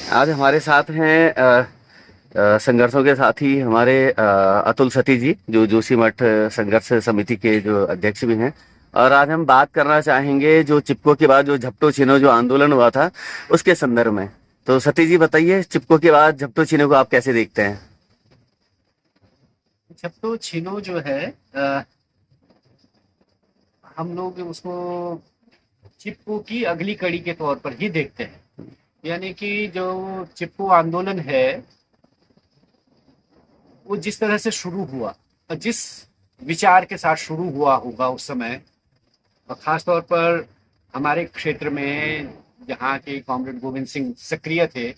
आज हमारे साथ हैं संघर्षों के साथी हमारे अतुल सती जी, जो जोशीमठ संघर्ष समिति के जो अध्यक्ष भी हैं। और आज हम बात करना चाहेंगे जो चिपको के बाद जो झपटो छिनो जो आंदोलन हुआ था उसके संदर्भ में। तो सती जी बताइए, चिपको के बाद झपटो छिनो को आप कैसे देखते हैं? झपटो छिनो जो है हम लोग उसको चिपको की अगली कड़ी के तौर पर ही देखते हैं। यानी कि जो चिपको आंदोलन है वो जिस तरह से शुरू हुआ और जिस विचार के साथ शुरू हुआ होगा उस समय, और खास तौर पर हमारे क्षेत्र में जहाँ के कॉमरेड गोविंद सिंह सक्रिय थे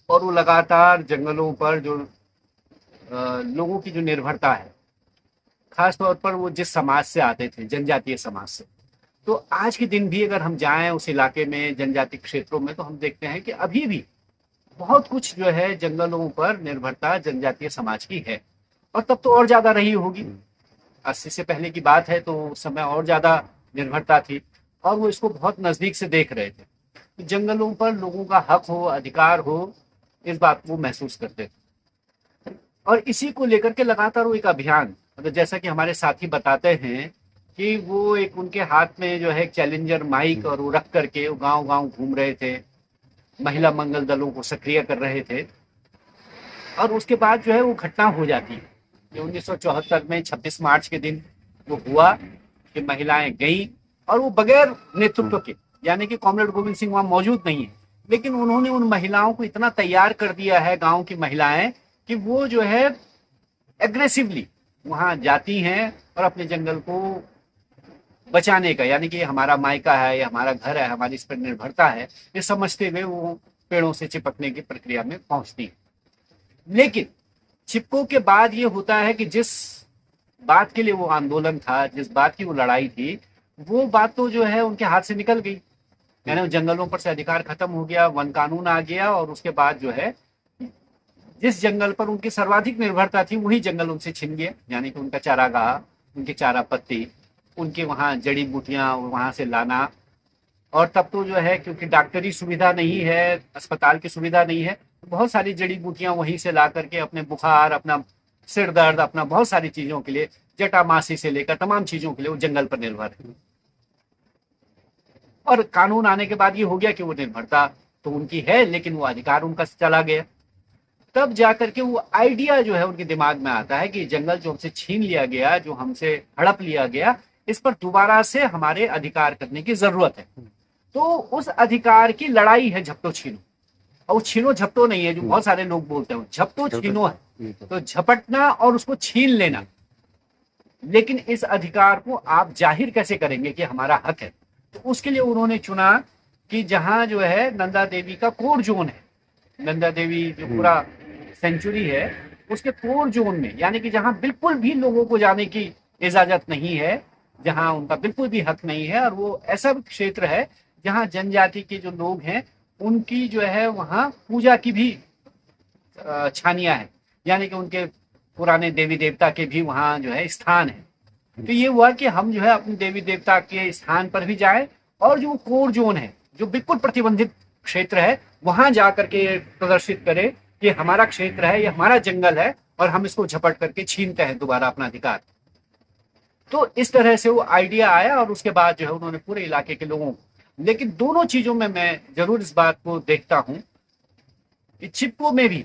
और वो लगातार जंगलों पर जो लोगों की जो निर्भरता है, खास तौर पर वो जिस समाज से आते थे, जनजातीय समाज से, तो आज के दिन भी अगर हम जाएं उस इलाके में जनजातीय क्षेत्रों में तो हम देखते हैं कि अभी भी बहुत कुछ जो है जंगलों पर निर्भरता जनजातीय समाज की है। और तब तो और ज्यादा रही होगी, 80 से पहले की बात है, तो उस समय और ज्यादा निर्भरता थी और वो इसको बहुत नजदीक से देख रहे थे। तो जंगलों पर लोगों का हक हो, अधिकार हो, इस बात को महसूस करते थे। और इसी को लेकर के लगातार वो एक अभियान, मतलब जैसा कि हमारे साथी बताते हैं कि वो एक उनके हाथ में जो है एक चैलेंजर माइक और वो रख करके वो गांव गांव घूम रहे थे, महिला मंगल दलों को सक्रिय कर रहे थे। और उसके बाद जो है वो घटना हो जाती है कि 1974 में 26 मार्च के दिन वो हुआ कि महिलाएं गई और वो बगैर नेतृत्व के, यानी कि कॉमरेड गोविंद सिंह वहां मौजूद नहीं है, लेकिन उन्होंने उन महिलाओं को इतना तैयार कर दिया है, गांव की महिलाएं, कि वो जो है एग्रेसिवली वहां जाती हैं और अपने जंगल को बचाने का, यानी कि हमारा मायका है या हमारा घर है, हमारी इस पर निर्भरता है, ये समझते हुए वो पेड़ों से चिपकने की प्रक्रिया में पहुंचती है। लेकिन चिपको के बाद ये होता है कि जिस बात के लिए वो आंदोलन था, जिस बात की वो लड़ाई थी, वो बात तो जो है उनके हाथ से निकल गई। यानी जंगलों पर से अधिकार खत्म हो गया, वन कानून आ गया और उसके बाद जो है जिस जंगल पर उनकी सर्वाधिक निर्भरता थी वही जंगल उनसे छिन गया। यानी कि उनका चारागाह, उनकी चारा पत्ती, उनके वहां जड़ी बूटियां वहां से लाना। और तब तो जो है क्योंकि डॉक्टरी सुविधा नहीं है, अस्पताल की सुविधा नहीं है, तो बहुत सारी जड़ी बूटियां वहीं से ला करके अपने बुखार, अपना सिर दर्द, अपना बहुत सारी चीजों के लिए, जटामासी से लेकर तमाम चीजों के लिए वो जंगल पर निर्भर है। और कानून आने के बाद ये हो गया कि वो निर्भरता तो उनकी है लेकिन वो अधिकार उनका चला गया। तब जाकर के वो आइडिया जो है उनके दिमाग में आता है कि जंगल जो हमसे छीन लिया गया, जो हमसे हड़प लिया गया, इस पर दोबारा से हमारे अधिकार करने की जरूरत है। तो उस अधिकार की लड़ाई है झपटो छीनो। और वो छीनो झपटो नहीं है जो बहुत सारे लोग बोलते हैं, झपटो छीनो है। तो झपटना और उसको छीन लेना। लेकिन इस अधिकार को आप जाहिर कैसे करेंगे कि हमारा हक है? तो उसके लिए उन्होंने चुना कि जहां जो है नंदा देवी का कोर जोन है, नंदा देवी जो पूरा सेंचुरी है उसके कोर जोन में, यानी कि जहां बिल्कुल भी लोगों को जाने की इजाजत नहीं है, जहां उनका बिल्कुल भी हक नहीं है, और वो ऐसा क्षेत्र है जहां जनजाति के जो लोग हैं उनकी जो है वहां पूजा की भी छानियां हैं, यानी कि उनके पुराने देवी देवता के भी वहां जो है स्थान है। तो ये हुआ कि हम जो है अपने देवी देवता के स्थान पर भी जाए और जो कोर जोन है, जो बिल्कुल प्रतिबंधित क्षेत्र है, वहां जाकर के प्रदर्शित करे कि हमारा क्षेत्र है, ये हमारा जंगल है और हम इसको झपट करके छीनते हैं दोबारा अपना अधिकार। तो इस तरह से वो आइडिया आया और उसके बाद जो है उन्होंने पूरे इलाके के लोगों को, लेकिन दोनों चीजों में मैं जरूर इस बात को देखता हूं कि चिपको में भी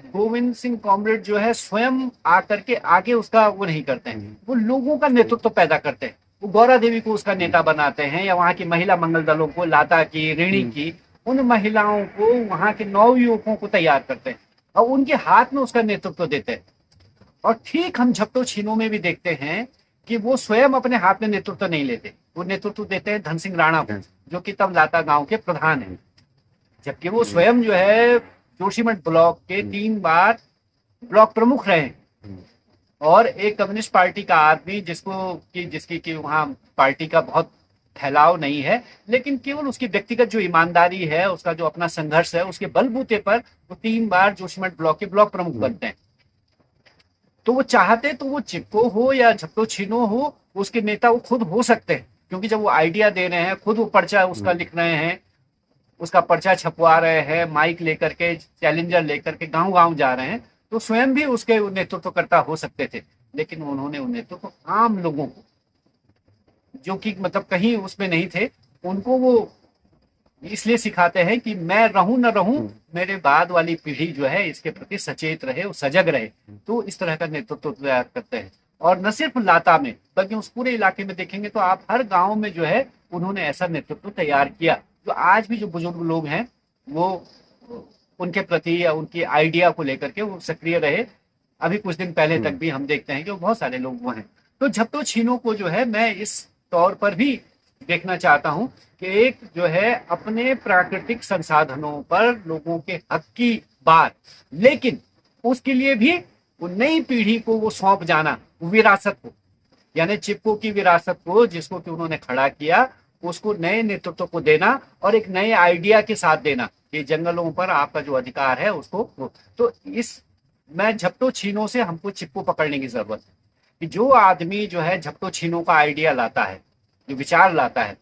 गोविंद सिंह कॉमरेड जो है स्वयं आकर के आगे उसका वो नहीं करते हैं, वो लोगों का नेतृत्व पैदा करते हैं। वो गौरा देवी को उसका नेता बनाते हैं या वहां की महिला मंगल दलों को, लाता की, ऋणी की, उन महिलाओं को, वहां के नौ युवकों को तैयार करते हैं और उनके हाथ में उसका नेतृत्व देते हैं। और ठीक हम झपटो छीनो में भी देखते हैं कि वो स्वयं अपने हाथ में नेतृत्व नहीं लेते, वो नेतृत्व देते हैं धन सिंह राणा को, जो कि तब लाता गांव के प्रधान हैं। जबकि वो स्वयं जो है जोशीमठ ब्लॉक के 3 बार ब्लॉक प्रमुख रहे और एक कम्युनिस्ट पार्टी का आदमी जिसकी कि वहां पार्टी का बहुत फैलाव नहीं है, लेकिन केवल उसकी व्यक्तिगत जो ईमानदारी है, उसका जो अपना संघर्ष है, उसके बलबूते पर वो 3 बार जोशीमठ ब्लॉक के ब्लॉक प्रमुख बनते हैं। तो वो चाहते तो वो चिपको हो या झपटो छीनो हो, उसके नेता वो खुद हो सकते हैं, क्योंकि जब वो आइडिया दे रहे हैं, खुद वो पर्चा उसका लिख रहे हैं, उसका पर्चा छपवा रहे हैं, माइक लेकर के, चैलेंजर लेकर के गांव गांव जा रहे हैं, तो स्वयं भी उसके नेतृत्वकर्ता हो सकते थे। लेकिन उन्होंने उन नेतृत्व आम लोगों को, जो कि मतलब कहीं उसमें नहीं थे, उनको वो इसलिए सिखाते हैं कि मैं रहूं न रहूं, मेरे बाद वाली पीढ़ी जो है इसके प्रति सचेत रहे और सजग रहे। तो इस तरह का नेतृत्व तैयार करते हैं। और न सिर्फ लाता में, बल्कि उस पूरे इलाके में देखेंगे तो आप हर गांव में जो है उन्होंने ऐसा नेतृत्व तैयार किया। जो आज भी जो बुजुर्ग लोग हैं वो उनके प्रति या उनकी आइडिया को लेकर के वो सक्रिय रहे। अभी कुछ दिन पहले तक भी हम देखते हैं कि बहुत सारे लोग वो हैं। तो झपटो छीनो को जो है मैं इस तौर पर भी देखना चाहता हूं कि एक जो है अपने प्राकृतिक संसाधनों पर लोगों के हक की बात, लेकिन उसके लिए भी वो नई पीढ़ी को वो सौंप जाना, विरासत को, यानी चिपको की विरासत को जिसको कि उन्होंने खड़ा किया, उसको नए नेतृत्व को देना और एक नए आइडिया के साथ देना कि जंगलों पर आपका जो अधिकार है उसको। तो इस मैं झपटो छीनो से हमको चिपको पकड़ने की जरूरत है कि जो आदमी जो है झपटो छीनो का आइडिया लाता है, जो विचार लाता है,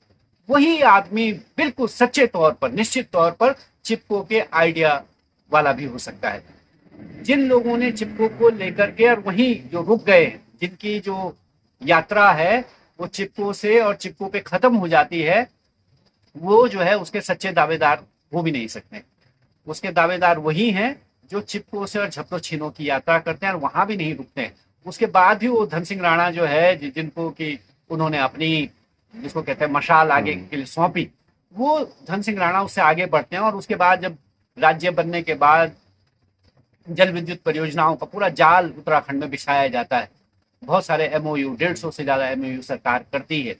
वही आदमी बिल्कुल सच्चे तौर पर, निश्चित तौर पर चिपको के आइडिया वाला भी हो सकता है। जिन लोगों ने चिपको को लेकर के और वहीं जो रुक गए, जिनकी जो यात्रा है वो चिपको से और चिपको पे खत्म हो जाती है, वो जो है उसके सच्चे दावेदार हो भी नहीं सकते। उसके दावेदार वही हैं जो चिपको से और झपटो छीनो की यात्रा करते हैं और वहां भी नहीं रुकते हैं। उसके बाद भी वो धन सिंह राणा जो है, जिनको कि उन्होंने अपनी, जिसको कहते हैं मशाल आगे के लिए सौंपी, वो धन सिंह राणा उससे आगे बढ़ते हैं। और उसके बाद जब राज्य बनने के बाद जल विद्युत परियोजनाओं का पूरा जाल उत्तराखंड में बिछाया जाता है, बहुत सारे MOU, 150 से ज्यादा MOU सरकार करती है,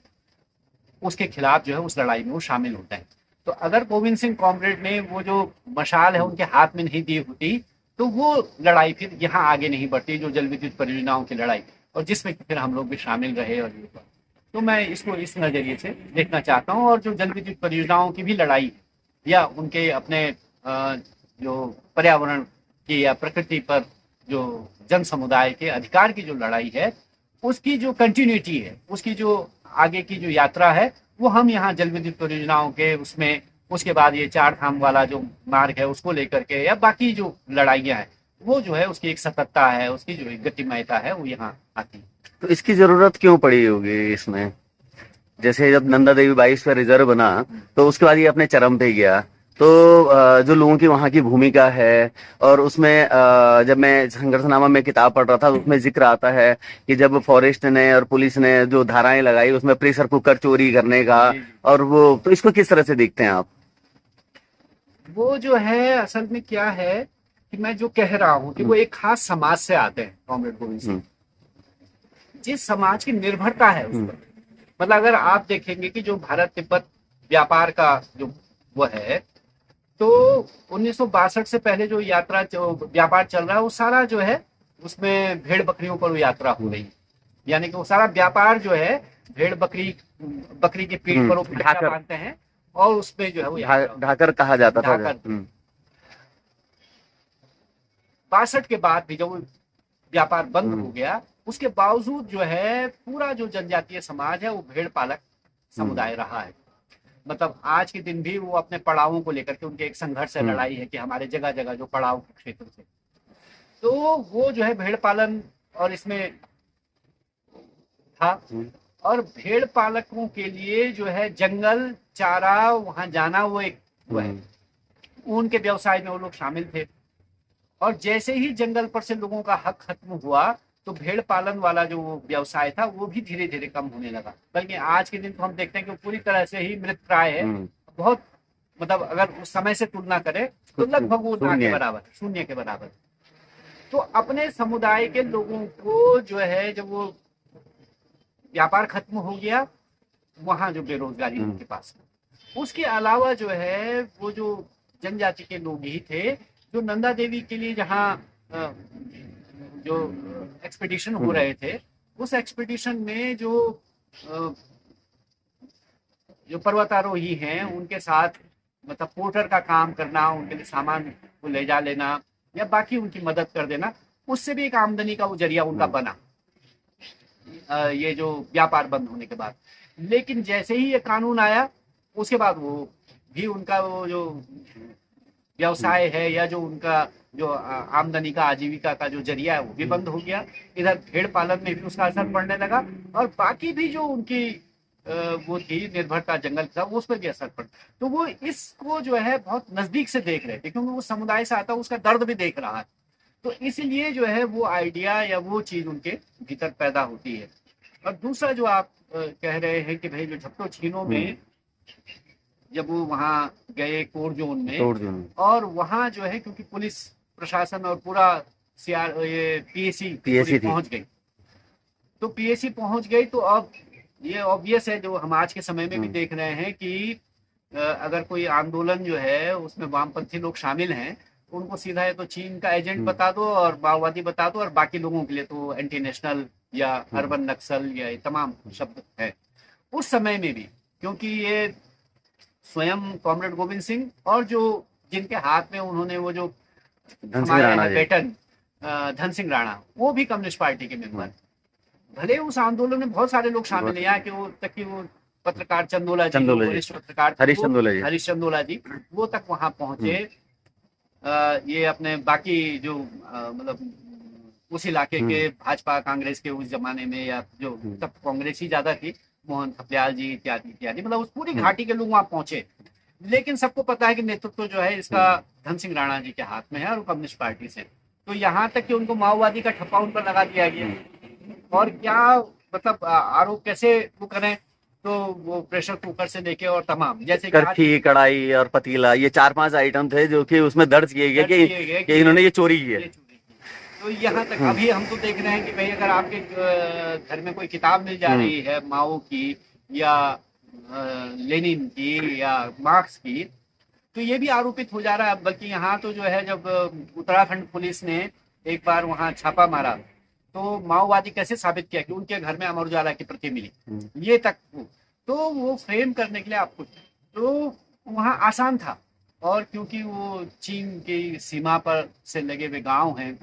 उसके खिलाफ जो है उस लड़ाई में वो शामिल होते हैं। तो अगर गोविंद सिंह कॉमरेड ने वो जो मशाल है उनके हाथ में नहीं दी होती तो वो लड़ाई फिर यहाँ आगे नहीं बढ़ती, जो जल विद्युत परियोजनाओं की लड़ाई, और जिसमें फिर हम लोग भी शामिल रहे। और ये तो मैं इसको इस नजरिए से देखना चाहता हूँ। और जो जल विद्युत परियोजनाओं की भी लड़ाई या उनके अपने जो पर्यावरण की या प्रकृति पर जो जन समुदाय के अधिकार की जो लड़ाई है, उसकी जो कंटिन्यूटी है, उसकी जो आगे की जो यात्रा है, वो हम यहाँ जल विद्युत परियोजनाओं के उसमें, उसके बाद ये 4 धाम वाला जो मार्ग है उसको लेकर के, या बाकी जो लड़ाइयाँ हैं, वो जो है उसकी एक सततता है, उसकी जो एक गतिमयता है वो यहाँ आती है। तो इसकी जरूरत क्यों पड़ी होगी इसमें? जैसे जब नंदा देवी 22 का रिजर्व बना तो उसके बाद ये अपने चरम पे गया, तो जो लोगों की वहां की भूमिका है, और उसमें जब मैं संघर्षनामा में किताब पढ़ रहा था तो उसमें जिक्र आता है कि जब फॉरेस्ट ने और पुलिस ने जो धाराएं लगाई उसमें प्रेशर कुकर चोरी करने का, और वो, तो इसको किस तरह से देखते हैं आप? वो जो है असल में क्या है कि मैं जो कह रहा हूँ कि वो एक खास समाज से आते हैं कॉमरेड गोविंद सिंह, जिस समाज की निर्भरता है उस पर। मतलब अगर आप देखेंगे कि जो भारत तिब्बत व्यापार का जो वो है, तो 1962 से पहले जो यात्रा, जो व्यापार चल रहा है, वो सारा जो है उसमें भेड़ बकरियों पर वो यात्रा हो रही है। यानी कि वो सारा व्यापार जो है भेड़ बकरी के पीठ पर वो ढांचा बांधते हैं और उसमें जो है वो ढाकर कहा जाता था। 62 के बाद भी जब व्यापार बंद हो गया, उसके बावजूद जो है पूरा जो जनजातीय समाज है वो भेड़ पालक समुदाय रहा है। मतलब आज के दिन भी वो अपने पड़ावों को लेकर के उनके एक संघर्ष है, लड़ाई है कि हमारे जगह जगह जो पड़ाव के क्षेत्र थे, तो वो जो है भेड़ पालन और इसमें था। और भेड़ पालकों के लिए जो है जंगल, चारा, वहां जाना वो एक वो है, उनके व्यवसाय में वो लोग शामिल थे। और जैसे ही जंगल पर से लोगों का हक खत्म हुआ तो भेड़ पालन वाला जो व्यवसाय था वो भी धीरे धीरे कम होने लगा। बल्कि आज के दिन तो हम देखते हैं कि पूरी तरह से ही मृत प्राय है। बहुत, मतलब अगर उस समय से तुलना करें तो लगभग वो ना के बराबर, शून्य के बराबर। तो अपने समुदाय के लोगों को जो है, जब वो व्यापार खत्म हो गया, वहां जो बेरोजगारी उनके पास, उसके अलावा जो है वो जो जनजाति के लोग ही थे जो नंदा देवी के लिए जहाँ जो एक्सपीडिशन हो रहे थे, उस एक्सपीडिशन में जो पर्वतारोही हैं उनके साथ मतलब पोर्टर का काम करना, उनके लिए सामान को ले जा लेना या बाकी उनकी मदद कर देना, उससे भी एक आमदनी का वो जरिया उनका बना, ये जो व्यापार बंद होने के बाद। लेकिन जैसे ही ये कानून आया उसके बाद वो भी उनका वो जो व्यवसाय है या जो उनका जो आमदनी का आजीविका का जो जरिया है वो भी बंद हो गया। इधर भेड़ पालन में भी उसका असर पड़ने लगा और बाकी भी जो उनकी वो थी निर्भरता जंगल था वो उस पर भी असर पड़ा। तो वो इसको जो है बहुत नजदीक से देख रहे थे क्योंकि वो समुदाय से आता है, उसका दर्द भी देख रहा है। तो इसलिए जो है वो आइडिया या वो चीज उनके भीतर पैदा होती है। और दूसरा जो आप कह रहे हैं कि भाई जो झपटो छीनो में जब वो वहां गए कोर जोन में और वहां जो है क्योंकि पुलिस प्रशासन और पूरा ये पीएसी पहुंच गई, तो पीएसी पहुंच गई तो अब ये ऑब्वियस है जो हम आज के समय में भी देख रहे हैं कि अगर कोई आंदोलन जो है उसमें वामपंथी लोग शामिल हैं उनको सीधा है तो चीन का एजेंट बता दो और माओवादी बता दो और बाकी लोगों के लिए तो एंटी नेशनल या अर्बन नक्सल या ये तमाम शब्द है। उस समय में भी क्योंकि ये स्वयं कॉमरेड गोविंद सिंह और जो जिनके हाथ में उन्होंने वो जो बेटन धन सिंह राणा वो भी कम्युनिस्ट पार्टी के मेंबर, भले उस आंदोलन में बहुत सारे लोग शामिल हैं यहाँ के वो तक कि वो पत्रकार चंदोला जी वरिष्ठ पत्रकार हरीश चंदोला जी वो तक वहां पहुंचे। ये अपने बाकी जो मतलब उस इलाके के भाजपा कांग्रेस के उस जमाने में या जो तब कांग्रेस ही ज्यादा थी, मोहन थपलियाल जी इत्यादि इत्यादि, मतलब उस पूरी घाटी के लोग वहां पहुंचे। लेकिन सबको पता है कि नेतृत्व जो है इसका धन सिंह राणा जी के हाथ में है और कम्युनिस्ट पार्टी से, तो यहाँ तक कि उनको माओवादी का ठप्पा उन पर लगा दिया गया। और क्या मतलब आरोप कैसे वो करें, तो वो प्रेशर कुकर से लेके और तमाम जैसे करछी कढ़ाई और पतीला ये 4-5 आइटम थे जो कि उसमें दर्ज किए गए कि इन्होंने ये चोरी की है। तो यहाँ तक अभी हम तो देख रहे हैं कि भाई अगर आपके घर में कोई किताब मिल जा रही है माओ की या लेनिन की या मार्क्स की, तो ये भी आरोपित हो जा रहा है। बल्कि यहाँ तो जो है जब उत्तराखंड पुलिस ने एक बार वहाँ छापा मारा तो माओवादी कैसे साबित किया कि उनके घर में अमर उजाला की प्रति मिली, ये तक तो वो फ्रेम करने के लिए आपको तो वहाँ आसान था। और क्योंकि वो चीन की सीमा पर से लगे हुए गांव हैं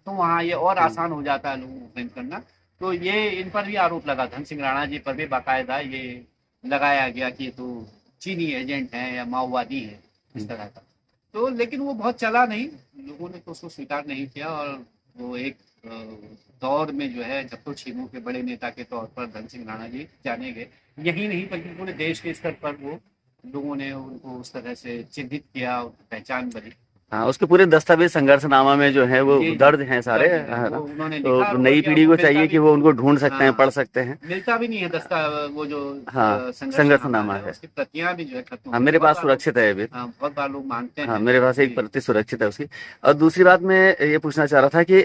तो वहाँ ये और आसान हो जाता है लोगों को फ्रेम करना। तो ये इन पर भी आरोप लगा, धन सिंह राणा जी पर भी बाकायदा ये लगाया गया कि तो चीनी एजेंट हैं या माओवादी हैं इस तरह का। तो लेकिन वो बहुत चला नहीं, लोगों ने तो उसको स्वीकार नहीं किया और वो एक दौर में जो है झपटो छीनो के बड़े नेता के तौर पर धन सिंह राणा जी जाने गए। यही नहीं बल्कि पूरे देश के स्तर पर वो लोगों ने उनको उस तरह से चिन्हित किया, पहचान बनी। हाँ, उसके पूरे दस्तावेज संघर्षनामा में जो है वो दर्ज हैं सारे, है ना। तो नई पीढ़ी को चाहिए कि वो उनको ढूंढ सकते हैं, पढ़ सकते हैं। मिलता भी नहीं है वो जो संघर्षनामा है, उसकी प्रतियां भी जो है खत्म। हाँ, मेरे पास सुरक्षित है अभी। बहुत बार लोग मांगते हैं। हाँ, मेरे पास एक प्रति सुरक्षित है उसकी। और दूसरी बात मैं ये पूछना चाह रहा था कि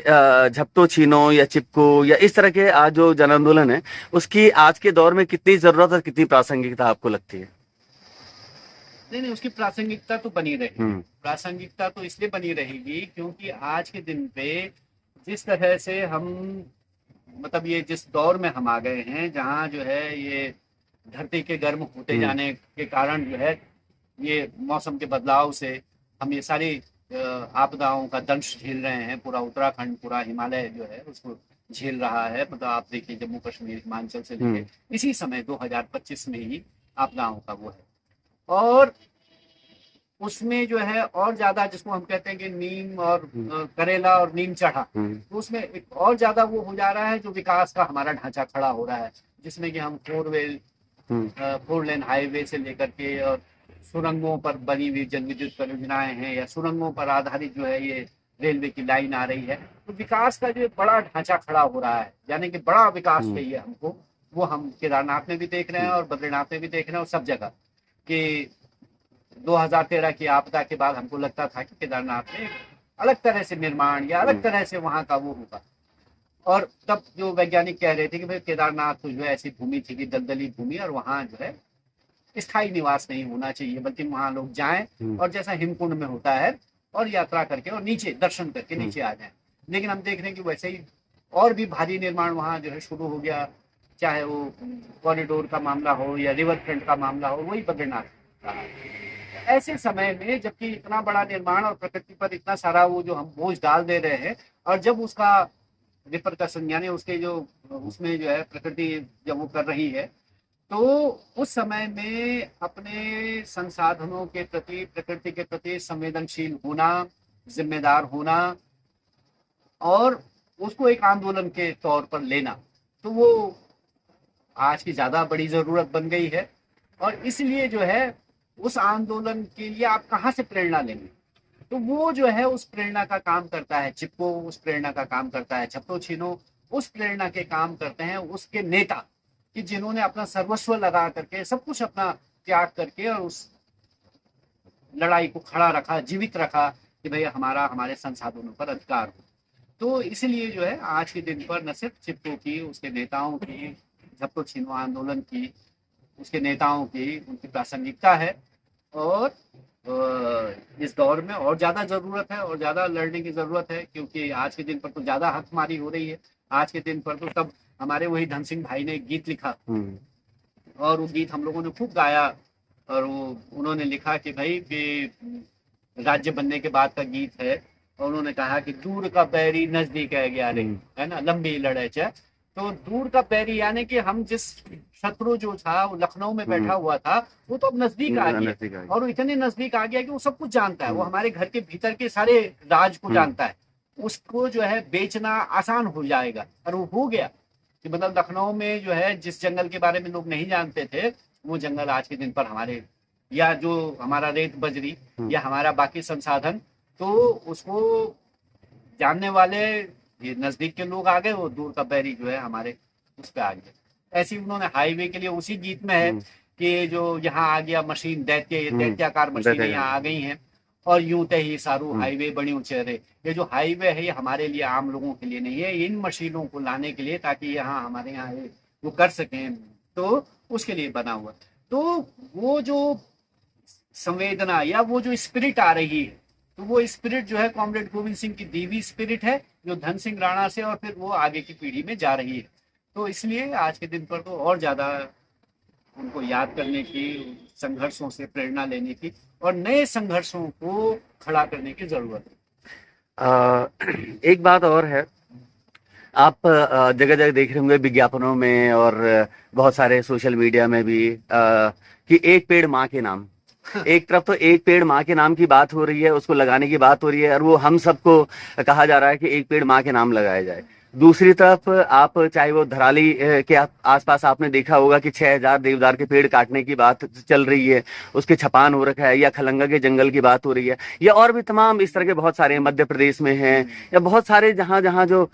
झपटो छीनो या चिपको या इस तरह के आज जो जन आंदोलन है उसकी आज के दौर में कितनी जरूरत और कितनी प्रासंगिकता आपको लगती है? नहीं, उसकी प्रासंगिकता तो बनी रहेगी। प्रासंगिकता तो इसलिए बनी रहेगी क्योंकि आज के दिन पे जिस तरह से हम मतलब ये जिस दौर में हम आ गए हैं जहाँ जो है ये धरती के गर्म होते जाने के कारण जो है ये मौसम के बदलाव से हम ये सारी आपदाओं का दंश झेल रहे हैं। पूरा उत्तराखंड, पूरा हिमालय जो है उसको झेल रहा है। मतलब आप देखिए जम्मू कश्मीर, हिमाचल से लेके इसी समय 2025 में ही आपदाओं का वो है। और उसमें जो है और ज्यादा जिसको हम कहते हैं कि नीम और करेला और नीम चढ़ा, तो उसमें एक और ज्यादा वो हो जा रहा है जो विकास का हमारा ढांचा खड़ा हो रहा है, जिसमें कि हम 4 लेन हाईवे से लेकर के और सुरंगों पर बनी हुई जल विद्युत परियोजनाएं हैं या सुरंगों पर आधारित जो है ये रेलवे की लाइन आ रही है। तो विकास का जो बड़ा ढांचा खड़ा हो रहा है, यानी कि बड़ा विकास चाहिए हमको, वो हम केदारनाथ में भी देख रहे हैं और बद्रीनाथ में भी देख रहे हैं और सब जगह। कि 2013 की आपदा के बाद हमको लगता था कि केदारनाथ में अलग तरह से निर्माण या अलग तरह से वहां का वो होगा। और तब जो वैज्ञानिक कह रहे थे कि भाई केदारनाथ तो जो है ऐसी भूमि थी कि दलदली भूमि और वहां जो है स्थायी निवास नहीं होना चाहिए, बल्कि वहां लोग जाएं और जैसा हिमकुंड में होता है और यात्रा करके और नीचे दर्शन करके नीचे आ जाएं। लेकिन हम देख रहे हैं कि वैसे ही और भी भारी निर्माण वहां जो है शुरू हो गया, चाहे वो कॉरिडोर का मामला हो या रिवर फ्रंट का मामला हो, वही बद्रीनाथ रहा। ऐसे समय में जबकि इतना बड़ा निर्माण और प्रकृति पर इतना सारा वो जो हम बोझ डाल दे रहे हैं, और जब उसका रिपरकशन यानी उसके जो उसमें जो है प्रकृति जब वो कर रही है, तो उस समय में अपने संसाधनों के प्रति, प्रकृति के प्रति संवेदनशील होना, जिम्मेदार होना और उसको एक आंदोलन के तौर पर लेना, तो वो आज की ज्यादा बड़ी जरूरत बन गई है। और इसलिए जो है उस आंदोलन के लिए आप कहाँ से प्रेरणा लेंगे? तो वो जो है उस प्रेरणा का काम करता है चिपको, उस प्रेरणा का काम करता है छपरो छीनो, उस प्रेरणा के काम करते हैं उसके नेता कि जिन्होंने अपना सर्वस्व लगा करके, सब कुछ अपना त्याग करके और उस लड़ाई को खड़ा रखा, जीवित रखा कि भाई हमारा, हमारे संसाधनों पर अधिकार हो। तो इसलिए जो है आज के दिन पर न सिर्फ चिपको की, उसके नेताओं की, छपरो छीनो आंदोलन की, उसके नेताओं की, उनकी प्रासंगिकता है और इस दौर में और ज्यादा जरूरत है और ज्यादा लड़ने की जरूरत है, क्योंकि आज के दिन पर तो ज्यादा हकमारी हो रही है। आज के दिन पर तो तब हमारे वही धन सिंह भाई ने एक गीत लिखा और वो गीत हम लोगों ने खूब गाया और वो उन्होंने लिखा कि भाई कि राज्य बनने के बाद का गीत है और उन्होंने कहा कि दूर का बैरी नजदीक है गया रे, है ना, लंबी लड़ाई है। तो दूर का बैरी यानी कि हम जिस शत्रु जो था वो लखनऊ में बैठा हुआ था, वो तो अब नजदीक आ गया और वो इतने नजदीक आ गया कि वो सब कुछ जानता है, वो हमारे घर के भीतर के सारे राज को जानता है। उसको जो है बेचना आसान हो जाएगा और वो हो गया कि मतलब लखनऊ में जो है जिस जंगल के बारे में लोग नहीं जानते थे, वो जंगल आज के दिन पर हमारे, या जो हमारा रेत बजरी या हमारा बाकी संसाधन, तो उसको जानने वाले ये नजदीक के लोग आ गए, वो दूर का बैरी जो है हमारे उस पे आ गया। ऐसे ही उन्होंने हाईवे के लिए उसी गीत में है कि जो यहाँ आ गया मशीन दैत्य, दैत्याकार मशीनें यहाँ आ गई हैं और यूं ते ही सारू हाईवे बनी उचेरे। ये जो हाईवे है ये हमारे लिए, आम लोगों के लिए नहीं है, इन मशीनों को लाने के लिए ताकि यहाँ हमारे यहाँ वो कर सकें, तो उसके लिए बना हुआ। तो वो जो संवेदना या वो जो स्पिरिट आ रही है, तो वो स्पिरिट जो है कॉमरेड गोविंद सिंह की दीवी स्पिरिट है जो धन सिंह राणा से और फिर वो आगे की पीढ़ी में जा रही है। तो इसलिए आज के दिन पर तो और ज्यादा उनको याद करने की, संघर्षों से प्रेरणा लेने की और नए संघर्षों को खड़ा करने की जरूरत है। एक बात और है, आप जगह जगह देख रहे होंगे विज्ञापनों में और बहुत सारे सोशल मीडिया में भी कि एक पेड़ माँ के नाम। एक तरफ तो एक पेड़ माँ के नाम की बात हो रही है, उसको लगाने की बात हो रही है और वो हम सबको कहा जा रहा है कि एक पेड़ माँ के नाम लगाया जाए। दूसरी तरफ आप चाहे वो धराली के आसपास आपने देखा होगा कि 6000 देवदार के पेड़ काटने की बात चल रही है, उसके छपान हो रखा है, या खलंगा के जंगल की बात हो रही है, या और भी तमाम इस तरह के बहुत सारे मध्य प्रदेश में हैं, या बहुत सारे जहां जहां जो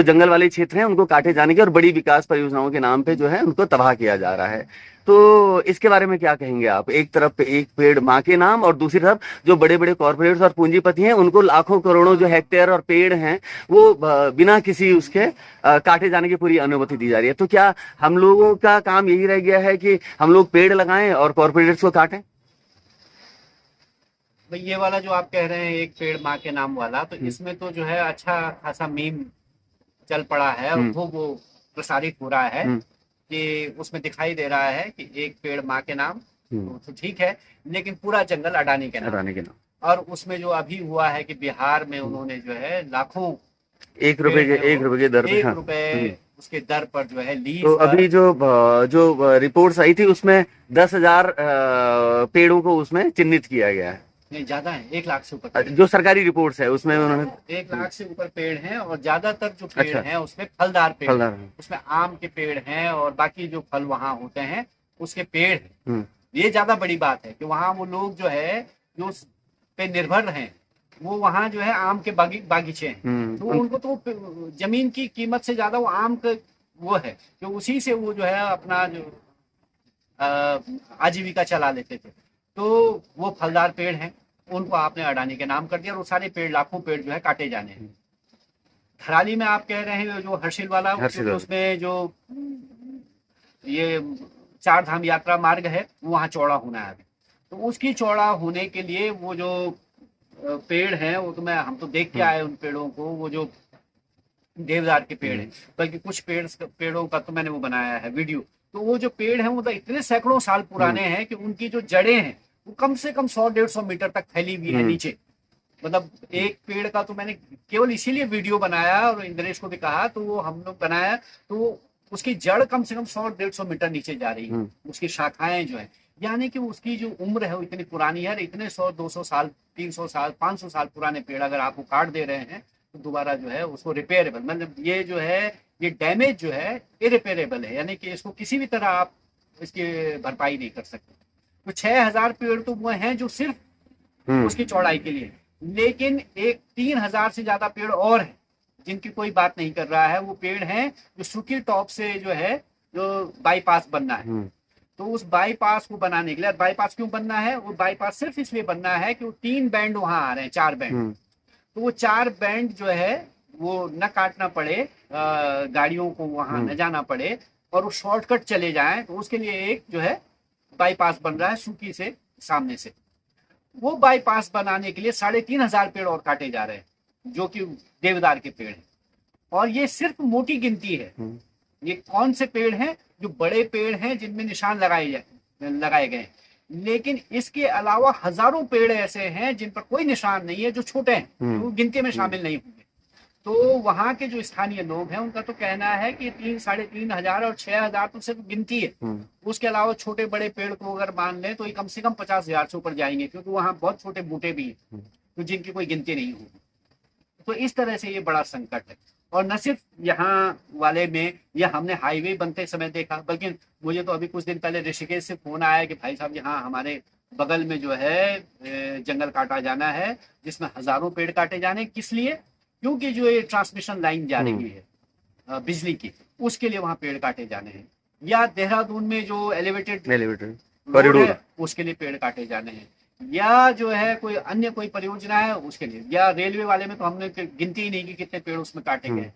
जंगल वाले क्षेत्र हैं उनको काटे जाने के और बड़ी विकास परियोजनाओं के नाम पे जो है उनको तबाह किया जा रहा है। तो इसके बारे में क्या कहेंगे आप? एक तरफ एक पेड़ माँ के नाम और दूसरी तरफ जो बड़े बड़े कॉर्पोरेट्स और पूंजीपति हैं उनको लाखों करोड़ों जो हेक्टेयर और पेड़ हैं वो बिना किसी उसके काटे जाने की पूरी अनुमति दी जा रही है। तो क्या हम लोगों का काम यही रह गया है कि हम लोग पेड़ लगाएं और कॉर्पोरेट्स को काटें? भाई ये वाला जो आप कह रहे हैं एक पेड़ माँ के नाम वाला, तो इसमें तो जो है अच्छा खासा मीम चल पड़ा है और वो प्रसारित हो रहा है कि उसमें दिखाई दे रहा है कि एक पेड़ माँ के नाम, तो ठीक है, लेकिन पूरा जंगल अडानी के नाम। और उसमें जो अभी हुआ है कि बिहार में उन्होंने जो है लाखों एक रुपए के दर पे, 1 रुपए उसके दर पर जो है लीज। तो अभी जो रिपोर्ट्स आई थी उसमें 10,000 पेड़ों को उसमें चिन्हित किया गया है। नहीं, ज्यादा है, 1 लाख से ऊपर जो सरकारी रिपोर्ट्स है उसमें उन्होंने 1 लाख से ऊपर पेड़ हैं और ज्यादातर जो पेड़ हैं उसमें फलदार पेड़ हैं। उसमें आम के पेड़ हैं और बाकी जो फल वहाँ होते हैं उसके पेड़ हैं। ये ज्यादा बड़ी बात है कि वहाँ वो लोग जो है जो पे निर्भर हैं वो वहाँ जो है आम के बागीचे हैं, तो उनको तो जमीन की कीमत से ज्यादा वो आम का वो है कि उसी से वो जो है अपना जो आजीविका चला लेते थे। तो वो फलदार पेड़ हैं, उनको आपने अडानी के नाम कर दिया और वो सारे पेड़, लाखों पेड़ जो है काटे जाने हैं। थराली में आप कह रहे हैं जो हर्षिल वाला, उसमें जो ये 4 धाम यात्रा मार्ग है वो वहाँ चौड़ा होना है, तो उसकी चौड़ा होने के लिए वो जो पेड़ हैं वो तो हम तो देख के आए उन पेड़ों को, वो जो देवदार के पेड़ हैं, बल्कि कुछ पेड़ों का तो मैंने वो बनाया है वीडियो। तो वो जो पेड़ हैं वो तो इतने सैकड़ों साल पुराने हैं कि उनकी जो जड़ें हैं वो कम से कम 100-150 मीटर तक फैली हुई है नीचे। मतलब एक पेड़ का तो मैंने केवल इसीलिए वीडियो बनाया और इंद्रेश को भी कहा, तो वो हम लोग बनाया, तो उसकी जड़ कम से कम 100-150 मीटर नीचे जा रही है, उसकी शाखाएं जो है, यानी कि उसकी जो उम्र है वो इतनी पुरानी है। इतने 100-200 साल, 300 साल, 500 साल पुराने पेड़ अगर आप काट दे रहे हैं तो दोबारा जो है उसको रिपेयरेबल, मतलब ये जो है ये डैमेज जो है इरिपेयरेबल है, यानी कि इसको किसी भी तरह आप इसकी भरपाई नहीं कर सकते। तो 6000 पेड़ तो वो हैं जो सिर्फ उसकी चौड़ाई के लिए, लेकिन एक 3000 से ज्यादा पेड़ और हैं जिनकी कोई बात नहीं कर रहा है। वो पेड़ हैं जो सूखी टॉप से जो है जो बाईपास बनना है, तो उस बाईपास को बनाने के लिए, बाईपास क्यों बनना है, वो बाईपास सिर्फ इसलिए बनना है कि वो 3 बैंड वहां आ रहे हैं, 4 बैंड, तो वो 4 बैंड जो है वो न काटना पड़े, गाड़ियों को वहां न जाना पड़े और वो शॉर्टकट चले जाएं, तो उसके लिए एक जो है बाईपास बन रहा है सूखी से सामने से। वो बाईपास बनाने के लिए 3500 पेड़ और काटे जा रहे हैं जो कि देवदार के पेड़ हैं, और ये सिर्फ मोटी गिनती है। ये कौन से पेड़ हैं, जो बड़े पेड़ हैं जिनमें निशान लगाए गए, लेकिन इसके अलावा हजारों पेड़ ऐसे हैं जिन पर कोई निशान नहीं है, जो छोटे हैं, जो गिनती में शामिल नहीं होंगे। तो वहां के जो स्थानीय लोग हैं उनका तो कहना है कि 3-3,500 और 6000 तो सिर्फ गिनती है, उसके अलावा छोटे बड़े पेड़ को अगर मान लें तो ये कम से कम 50,000 से ऊपर जाएंगे, क्योंकि वहां बहुत छोटे बूटे भी हैं तो जिनकी कोई गिनती नहीं होगी। तो इस तरह से ये बड़ा संकट है, और न सिर्फ यहाँ वाले में, यह हमने हाईवे बनते समय देखा, बल्कि मुझे तो अभी कुछ दिन पहले ऋषिकेश से फोन आया कि भाई साहब यहाँ हमारे बगल में जो है जंगल काटा जाना है, जिसमें हजारों पेड़ काटे जाने। किस लिए? क्योंकि जो ये ट्रांसमिशन लाइन जा रही है बिजली की, उसके लिए वहां पेड़ काटे जाने हैं। या देहरादून में जो एलिवेटेड कॉरिडोर है उसके लिए पेड़ काटे जाने हैं, या जो है कोई अन्य कोई परियोजना है उसके लिए, या रेलवे वाले में तो हमने गिनती ही नहीं की कितने पेड़ उसमें काटे गए।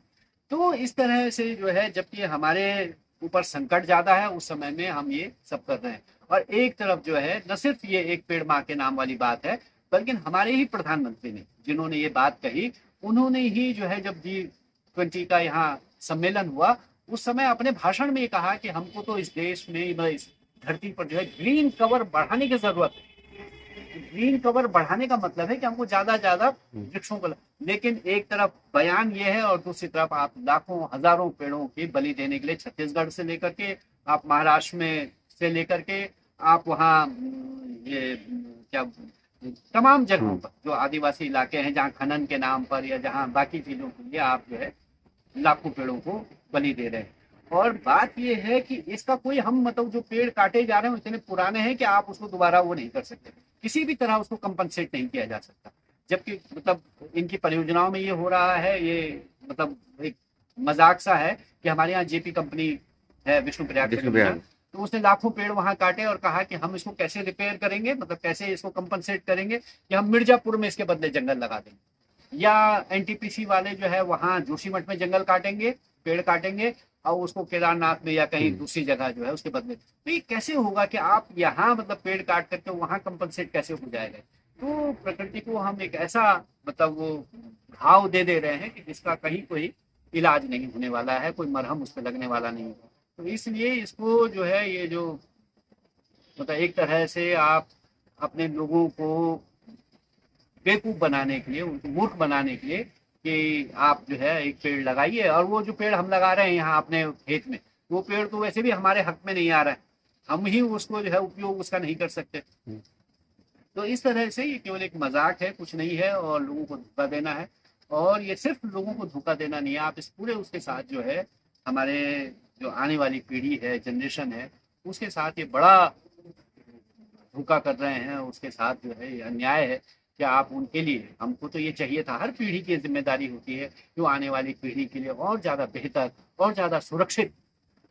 तो इस तरह से जो है, जबकि हमारे ऊपर संकट ज्यादा है, उस समय में हम ये सब कर रहे हैं। और एक तरफ जो है न सिर्फ ये एक पेड़ माँ के नाम वाली बात है, बल्कि हमारे ही प्रधानमंत्री ने, जिन्होंने ये बात कही, उन्होंने ही जो है जब G20 का यहाँ सम्मेलन हुआ उस समय अपने भाषण में कहा कि हमको तो इस देश में, इस धरती पर जो है ग्रीन कवर बढ़ाने की जरूरत है। ग्रीन कवर बढ़ाने का मतलब है कि हमको ज्यादा वृक्षों को, लेकिन एक तरफ बयान ये है और दूसरी तरफ आप लाखों हजारों पेड़ों की बलि देने के लिए छत्तीसगढ़ से लेकर के आप महाराष्ट्र में से लेकर के आप वहाँ ये क्या तमाम जगहों पर जो आदिवासी इलाके हैं जहाँ खनन के नाम पर या जहाँ बाकी चीजों के लिए आप जो है लाखों पेड़ों को बलि दे रहे हैं। और बात यह है कि इसका कोई, हम मतलब जो पेड़ काटे जा रहे हैं इतने पुराने हैं कि आप उसको दोबारा वो नहीं कर सकते, किसी भी तरह उसको कंपनसेट नहीं किया जा सकता। जबकि मतलब इनकी परियोजनाओं में ये हो रहा है, ये मतलब एक मजाक सा है कि हमारे यहाँ जेपी कंपनी है विष्णुप्रयाग, तो उसने लाखों पेड़ वहां काटे और कहा कि हम इसको कैसे रिपेयर करेंगे, मतलब कैसे इसको कंपनसेट करेंगे कि हम मिर्जापुर में इसके बदले जंगल लगा देंगे। या एनटीपीसी वाले जो है वहां जोशीमठ में जंगल काटेंगे, पेड़ काटेंगे और उसको केदारनाथ में या कहीं दूसरी जगह जो है उसके बदले। तो ये कैसे होगा कि आप यहाँ मतलब पेड़ काट करके वहां कंपनसेट कैसे हो जाएगा? तो प्रकृति को हम एक ऐसा मतलब वो घाव दे रहे हैं कि जिसका कहीं कोई इलाज नहीं होने वाला है, कोई मरहम उस पर लगने वाला नहीं है। तो इसलिए इसको जो है ये जो मतलब एक तरह से आप अपने लोगों को बेवकूफ बनाने के लिए, उनको मूर्ख बनाने के लिए कि आप जो है एक पेड़ लगाइए, और वो जो पेड़ हम लगा रहे हैं यहाँ अपने खेत में, वो पेड़ तो वैसे भी हमारे हक में नहीं आ रहा है, हम ही उसको जो है उपयोग उसका नहीं कर सकते। तो इस तरह से ये केवल एक मजाक है, कुछ नहीं है, और लोगों को धोखा देना है। और ये सिर्फ लोगों को धोखा देना नहीं है, आप इस पूरे उसके साथ जो है हमारे जो आने वाली पीढ़ी है, जनरेशन है, उसके साथ ये बड़ा धोखा कर रहे हैं। उसके साथ जो है ये अन्याय है कि आप उनके लिए, हमको तो ये चाहिए था, हर पीढ़ी की जिम्मेदारी होती है कि वो आने वाली पीढ़ी के लिए और ज्यादा बेहतर और ज्यादा सुरक्षित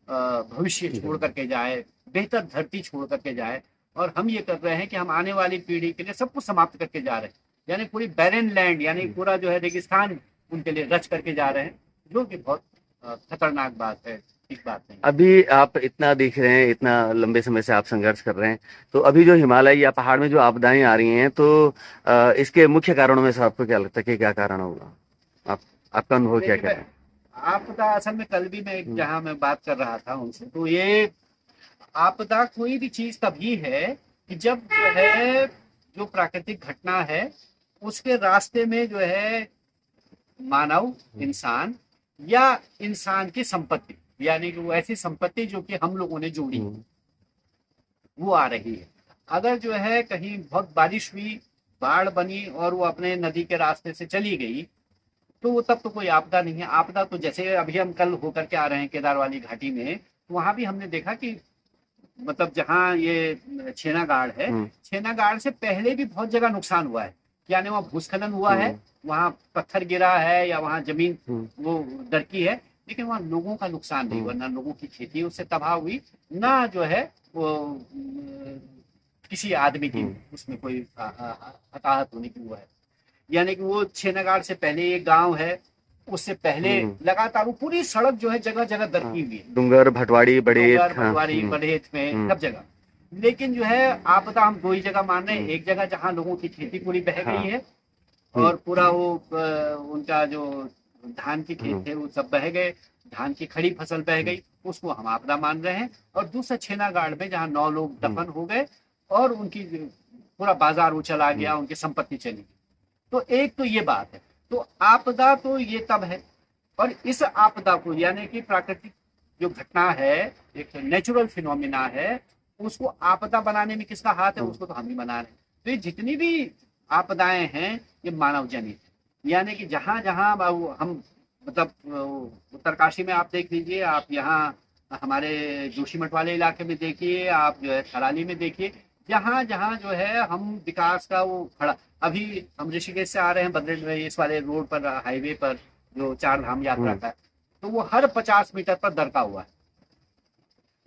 भविष्य छोड़ करके जाए, बेहतर धरती छोड़ करके जाए। और हम ये कर रहे हैं कि हम आने वाली पीढ़ी के लिए सब कुछ समाप्त करके जा रहे हैं, यानी पूरी बैरन लैंड, यानी पूरा जो है रेगिस्तान उनके लिए रच करके जा रहे हैं, जो कि बहुत खतरनाक बात है, ठीक बात नहीं। अभी आप इतना देख रहे हैं, इतना लंबे समय से आप संघर्ष कर रहे हैं, तो अभी जो हिमालय या पहाड़ में जो आपदाएं आ रही हैं, तो इसके मुख्य कारणों में से आपको क्या लगता है कि क्या कारण होगा? आपका अनुभव क्या क्या है? आपदा असल में कल भी मैं जहाँ मैं बात कर रहा था उनसे, तो ये आपदा कोई भी चीज तभी है कि जब जो है जो प्राकृतिक घटना है उसके रास्ते में जो है मानव, इंसान या इंसान की संपत्ति यानी कि वो ऐसी संपत्ति जो कि हम लोगों ने जोड़ी, हम्म, वो आ रही है। अगर जो है कहीं बहुत बारिश हुई, बाढ़ बनी और वो अपने नदी के रास्ते से चली गई, तो वो तब तो कोई आपदा नहीं है। आपदा तो जैसे अभी हम कल होकर के आ रहे हैं केदार वाली घाटी में, तो वहां भी हमने देखा कि मतलब जहाँ ये छेनागाड़ है, हम्म, छेनागाड़ से पहले भी बहुत जगह नुकसान हुआ है। यानी वहाँ भूस्खलन हुआ है, हम्म, वहाँ पत्थर गिरा है या वहाँ जमीन हम्म, वो दरकी है, लेकिन वहाँ लोगों का नुकसान नहीं हुआ, हम्म, ना लोगों की खेती उससे तबाह हुई, ना जो है वो किसी आदमी की हम्म, उसमें कोई हताहत होने की हुआ है। यानी कि वो छेनागाड़ से पहले एक गांव है, उससे पहले हम्म, लगातार वो पूरी सड़क जो है जगह जगह हाँ, दरकी हुई है, डूंगर भटवाड़ी बड़ेत, डोंगर हाँ, भटवारी बरहेत में हम्म, सब जगह। लेकिन जो है आपदा हम दो ही जगह मान रहे हैं, हम्म, एक जगह जहाँ लोगों की खेती पूरी बह गई हाँ, है हम्म, और पूरा वो उनका जो धान की खेत हम्म, थे वो सब बह गए, धान की खड़ी फसल बह हम्म, गई, उसको हम आपदा मान रहे हैं। और दूसरा छेनागाड़ में जहाँ 9 लोग हम्म, दफन हो गए और उनकी पूरा बाजार वो चला हम्म, गया, उनकी संपत्ति चली गई। तो एक तो ये बात है। तो आपदा तो ये तब है, और इस आपदा को यानी कि प्राकृतिक जो घटना है, एक नेचुरल फिनोमिना है, उसको आपदा बनाने में किसका हाथ है, हम्म, उसको तो हम ही बना रहे हैं। तो ये जितनी भी आपदाएं हैं ये मानव जनित है। यानी कि जहां जहां हम मतलब उत्तरकाशी में आप देख लीजिए, आप यहाँ हमारे जोशीमठ वाले इलाके में देखिए, आप जो है थराली में देखिए, जहां जहां जो है हम विकास का वो खड़ा। अभी हम ऋषिकेश से आ रहे हैं बद्री इस वाले रोड पर, हाईवे पर जो चार धाम यात्रा हम्म, का है, तो वो हर 50 मीटर पर दरका हुआ है।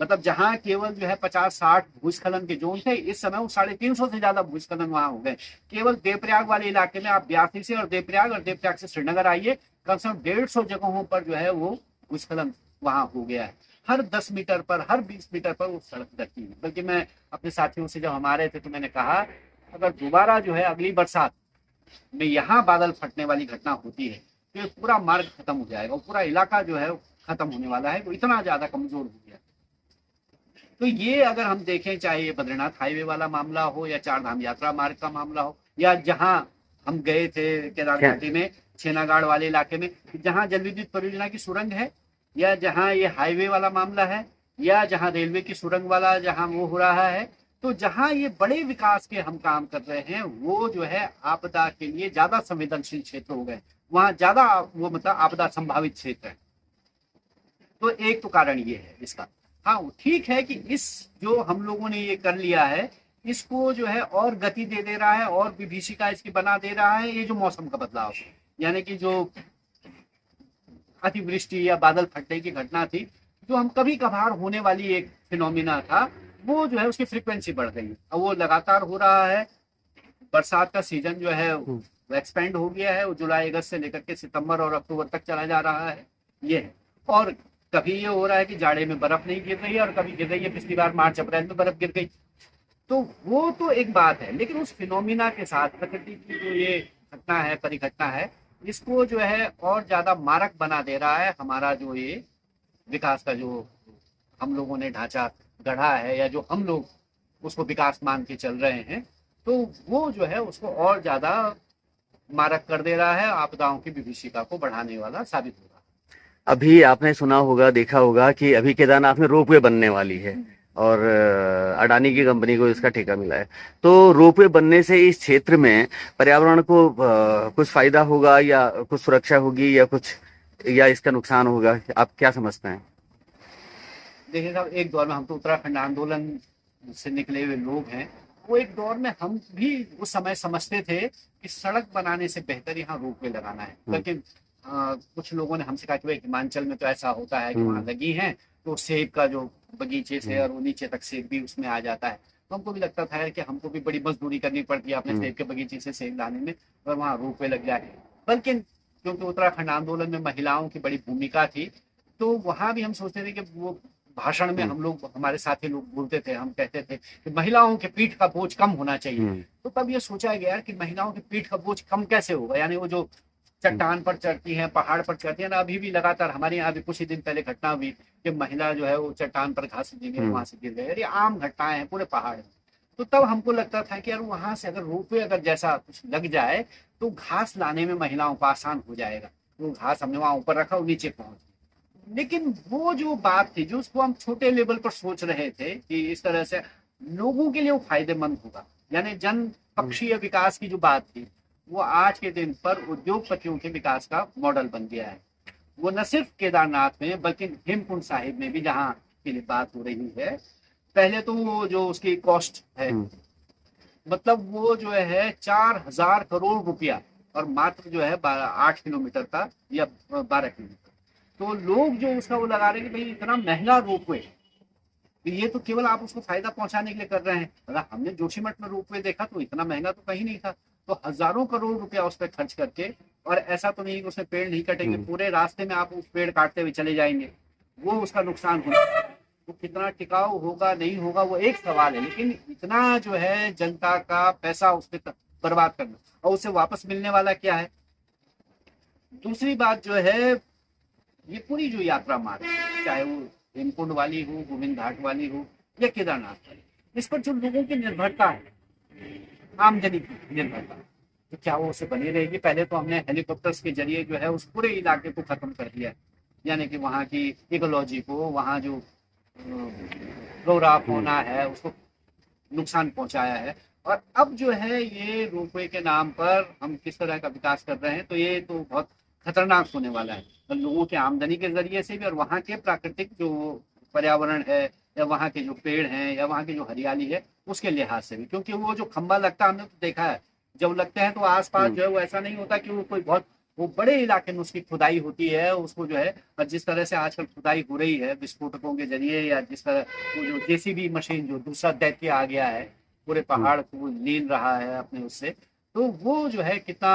मतलब जहां केवल जो है 50-60 भूस्खलन के जोन थे, इस समय वो 350 से ज्यादा भूस्खलन वहां हो गए। केवल देवप्रयाग वाले इलाके में आप ब्यासी से और देवप्रयाग से श्रीनगर आइए, कम से कम 150 जगहों पर जो है वो भूस्खलन वहां हो गया है। हर 10 मीटर पर, हर 20 मीटर पर वो सड़क दरकी है। बल्कि मैं अपने साथियों से जब हम आ रहे थे तो मैंने कहा, अगर दोबारा जो है अगली बरसात में यहाँ बादल फटने वाली घटना होती है तो ये पूरा मार्ग खत्म हो जाएगा, पूरा इलाका जो है खत्म होने वाला है, वो इतना ज्यादा कमजोर हो गया। तो ये अगर हम देखें, चाहे ये बद्रीनाथ हाईवे वाला मामला हो या चार धाम यात्रा मार्ग का मामला हो, या जहां हम गए थे केदार क्या, घाटी में छेनागाड़ वाले इलाके में, जहां जल विद्युत परियोजना की सुरंग है, या जहां ये हाईवे वाला मामला है, या जहां रेलवे की सुरंग वाला जहां वो हो रहा है, तो जहां ये बड़े विकास के हम काम कर रहे हैं, वो जो है आपदा के लिए ज्यादा संवेदनशील क्षेत्र हो गए, वहां ज्यादा वो मतलब आपदा संभावित क्षेत्र है। तो एक तो कारण ये है इसका। हाँ ठीक है कि इस जो हम लोगों ने ये कर लिया है, इसको जो है और गति दे दे रहा है और विभीषिका इसकी बना दे रहा है ये जो मौसम का बदलाव, यानी कि जो अतिवृष्टि या बादल फटने की घटना थी, जो हम कभी कभार होने वाली एक फिनोमिना था, वो जो है उसकी फ्रीक्वेंसी बढ़ गई है। अब वो लगातार हो रहा है। बरसात का सीजन जो है हम्म, वो एक्सपेंड हो गया है, वो जुलाई अगस्त से लेकर के सितंबर और अक्टूबर तक चला जा रहा है, ये है। और कभी ये हो रहा है कि जाड़े में बर्फ नहीं गिर रही है और कभी गिर रही है, पिछली बार मार्च अप्रैल में बर्फ गिर गई। तो वो तो एक बात है, लेकिन उस फिनोमिना के साथ प्रकृति की जो ये घटना है, परिघटना है, इसको जो है और ज्यादा मारक बना दे रहा है हमारा जो ये विकास का जो हम लोगों ने ढांचा गढ़ा है, या जो हम लोग उसको विकास मान के चल रहे हैं, तो वो जो है उसको और ज्यादा मारक कर दे रहा है, आपदाओं की विभीषिका को बढ़ाने वाला साबित हो रहा अभी आपने सुना होगा, देखा होगा कि अभी केदारनाथ में रोपवे बनने वाली है और अडानी की कंपनी को इसका ठेका मिला है। तो रोपवे बनने से इस क्षेत्र में पर्यावरण को कुछ फायदा होगा या कुछ सुरक्षा होगी या कुछ, या इसका नुकसान होगा, आप क्या समझते हैं? है। देखिए साहब, एक दौर में हम तो उत्तराखंड आंदोलन से निकले हुए लोग हैं, वो एक दौर में हम भी उस समय समझते थे कि सड़क बनाने से बेहतर यहाँ रोपवे लगाना है। हम्म, लेकिन कुछ लोगों ने हमसे कहा कि भाई हिमाचल में तो ऐसा होता है कि हम्म, वहाँ लगी है, तो सेब का जो बगीचे से हम्म, और वो नीचे तक सेब भी उसमें आ जाता है। तो हमको भी लगता था कि हमको भी बड़ी मजदूरी करनी पड़ती है अपने हम्म, सेब के बगीचे से सेब लाने में, और वहाँ रोपवे लग जाए। बल्कि क्योंकि उत्तराखंड आंदोलन में महिलाओं की बड़ी भूमिका थी, तो वहां भी हम सोचते थे कि वो भाषण में हम्म, हम लोग, हमारे साथी लोग बोलते थे, हम कहते थे कि महिलाओं के पीठ का बोझ कम होना चाहिए। हम्म, तो तब ये सोचा गया कि महिलाओं के पीठ का बोझ कम कैसे होगा, यानी वो जो चट्टान पर चढ़ती हैं, पहाड़ पर चढ़ती है ना, अभी भी लगातार हमारे यहाँ भी कुछ ही दिन पहले घटना हुई कि महिला जो है वो चट्टान पर घास गिर गई, वहां से गिर गए। ये आम घटनाएं हैं पूरे पहाड़ में। तो तब हमको लगता था कि यार वहां से अगर रोपवे अगर जैसा कुछ लग जाए तो घास लाने में महिलाओं को आसान हो जाएगा। वो घास हमने वहां ऊपर रखा, वो नीचे पहुंच गई। लेकिन वो जो बात थी, जो उसको हम छोटे लेवल पर सोच रहे थे कि इस तरह से लोगों के लिए वो फायदेमंद होगा, यानी जन पक्षीय विकास की जो बात थी, वो आज के दिन पर उद्योगपतियों के विकास का मॉडल बन गया है। वो न सिर्फ केदारनाथ में बल्कि हेमकुंड साहिब में भी जहाँ के लिए बात हो रही है, पहले तो वो जो उसकी कॉस्ट है, मतलब वो जो है 4,000 करोड़ रुपया, और मात्र जो है 8 किलोमीटर का या 12 किलोमीटर। तो लोग जो उसका वो लगा रहे हैं कि भाई इतना महंगा रोपवे, तो ये तो केवल आप उसको फायदा पहुंचाने के लिए कर रहे हैं। अगर हमने जोशीमठ में रोपवे देखा तो इतना महंगा तो कहीं नहीं था। तो हजारों करोड़ रुपया उस पर खर्च करके, और ऐसा तो नहीं कि उसमें पेड़ नहीं कटेंगे, पूरे रास्ते में आप उस पेड़ काटते हुए चले जाएंगे, वो उसका नुकसान होगा। वो कितना टिकाऊ होगा नहीं होगा वो एक सवाल है, लेकिन इतना जो है जनता का पैसा उस पर बर्बाद करना, और उसे वापस मिलने वाला क्या है। दूसरी बात जो है, ये पूरी जो यात्रा मार्ग, चाहे वो हेमकुंड वाली हो, गोविंद घाट वाली हो, या केदारनाथ वाली, इस पर जो लोगों की निर्भरता है, आमदनी की निर्भरता, तो क्या वो उसे बनी रहेगी। पहले तो हमने हेलीकॉप्टर्स के जरिए जो है उस पूरे इलाके को खत्म कर दिया है, यानी कि वहाँ की इकोलॉजी को, वहाँ जो फ्लोरा फौना है, उसको नुकसान पहुंचाया है। और अब जो है ये रोपवे के नाम पर हम किस तरह का विकास कर रहे हैं, तो ये तो बहुत खतरनाक होने वाला है, तो लोगों के आमदनी के जरिए से भी, और वहाँ के प्राकृतिक जो पर्यावरण है, या वहाँ के जो पेड़ हैं, या वहाँ की जो हरियाली है, उसके लिहाज से भी। क्योंकि वो जो खंबा लगता है, हमने तो देखा है, जब लगते हैं तो आसपास जो है वो ऐसा नहीं होता कि वो कोई बहुत, वो बड़े इलाके में उसकी खुदाई होती है, उसको जो है, और जिस तरह से आजकल खुदाई हो रही है विस्फोटकों के जरिए, या जिस तरह वो जो जेसीबी मशीन जो दूसरा दैत्य आ गया है, पूरे पहाड़ को लीन रहा है अपने उससे, तो वो जो है कितना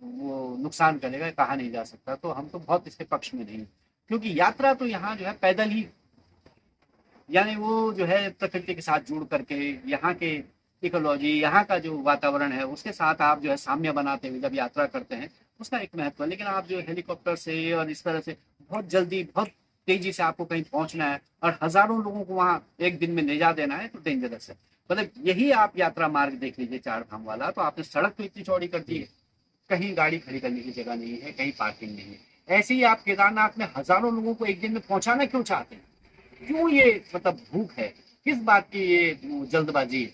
वो नुकसान करेगा कहा नहीं जा सकता। तो हम तो बहुत इसके पक्ष में नहीं, क्योंकि यात्रा तो यहाँ जो है पैदल ही, यानी वो जो है प्रकृति के साथ जुड़ करके, यहाँ के इकोलॉजी, यहाँ का जो वातावरण है, उसके साथ आप जो है साम्य बनाते हुए जब यात्रा करते हैं, उसका एक महत्व है। लेकिन आप जो हेलीकॉप्टर से और इस तरह से बहुत जल्दी, बहुत तेजी से आपको कहीं पहुंचना है, और हजारों लोगों को वहां एक दिन में ले जा देना है, तो डेंजरस है। मतलब यही आप यात्रा मार्ग देख लीजिए चार धाम वाला, तो आपने सड़क तो इतनी चौड़ी कर दी है, कहीं गाड़ी खड़ी करने की जगह नहीं है, कहीं पार्किंग नहीं है। ऐसे ही आप केदारनाथ में हजारों लोगों को एक दिन में पहुंचाना क्यों चाहते हैं? क्यों ये मतलब भूख है, किस बात की ये जल्दबाजी है?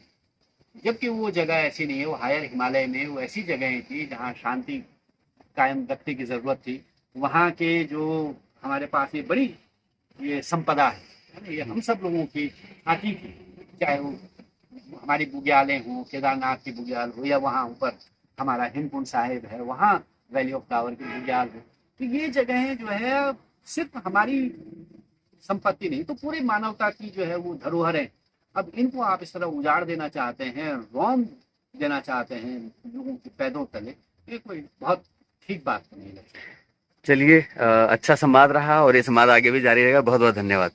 जबकि वो जगह ऐसी नहीं है, वो हायर हिमालय में वो ऐसी जगहें थी जहाँ शांति कायम रखने की जरूरत थी। वहाँ के जो हमारे पास ये बड़ी ये संपदा है, ये हम सब लोगों की साथी की, चाहे वो हमारी बुग्यालें हों, केदारनाथ की बुग्याल हो, या वहाँ ऊपर हमारा हेमकुंड साहिब है, वहाँ वैली ऑफ फ्लावर की बुग्याल हो, तो ये जगहें जो है सिर्फ हमारी संपत्ति नहीं, तो पूरी मानवता की जो है वो धरोहर है। अब इनको आप इस तरह उजाड़ देना चाहते हैं, रौंद देना चाहते हैं लोगों के पैरों तले, ये कोई बहुत ठीक बात नहीं लगती। चलिए, अच्छा संवाद रहा और ये संवाद आगे भी जारी रहेगा। बहुत बहुत धन्यवाद।